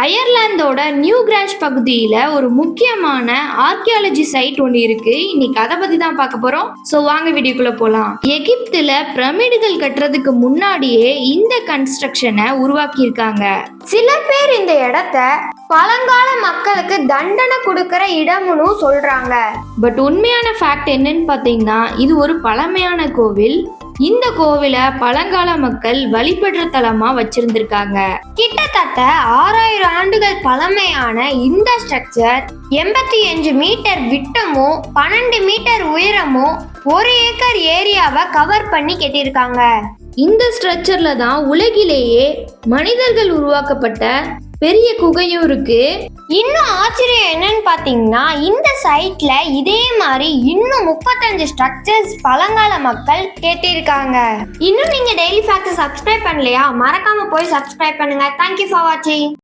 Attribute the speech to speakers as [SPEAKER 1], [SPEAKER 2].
[SPEAKER 1] அயர்லாந்தோட new crash பகுதியில ஒரு முக்கியமான ஆர்கியாலஜி சைட் ஒன்று இருக்கு. இன்னைக்கு அதை பத்தி தான் பார்க்க போறோம். சோ வாங்க வீடியோக்குள்ள போலாம். எகிப்துல பிரமிடுகள் கட்டுறதுக்கு முன்னாடியே இந்த கன்ஸ்ட்ரக்ஷனை உருவாக்கி இருக்காங்க.
[SPEAKER 2] சில பேர் இந்த இடத்த பழங்கால மக்களுக்கு தண்டனை கொடுக்கிற இடம்னு சொல்றாங்க.
[SPEAKER 1] பட் உண்மையான ஃபேக்ட் என்னன்னு பாத்தீங்கன்னா, இது ஒரு பழமையான கோவில். இந்த கோவில பழங்கால மக்கள் வழிபடுற தலமா வச்சிருந்திருக்காங்க.
[SPEAKER 2] கிட்டத்தட்ட 6000 ஆண்டுகள் பழமையான இந்த ஸ்ட்ரக்சர் 85 மீட்டர் விட்டமும் 12 மீட்டர் உயரமும் 1 ஏக்கர் ஏரியாவை கவர் பண்ணி கட்டியிருக்காங்க.
[SPEAKER 1] இந்த ஸ்ட்ரக்சர்ல தான் உலகிலேயே மனிதர்கள் உருவாக்கப்பட்ட பெரிய குகையும் இருக்கு.
[SPEAKER 2] இன்னும் ஆச்சரியம் என்னன்னு பாத்தீங்கன்னா, இந்த சைட்ல இதே மாதிரி இன்னும் 35 ஸ்ட்ரக்சர்ஸ் பழங்கால மக்கள் கேட்டிருக்காங்க. இன்னும் நீங்க டெய்லி ஃபேக்ட்ஸ் சப்ஸ்கிரைப் பண்ணலையா? மறக்காம போய் சப்ஸ்கிரைப் பண்ணுங்க. தேங்க்யூ ஃபார் வாட்சிங்.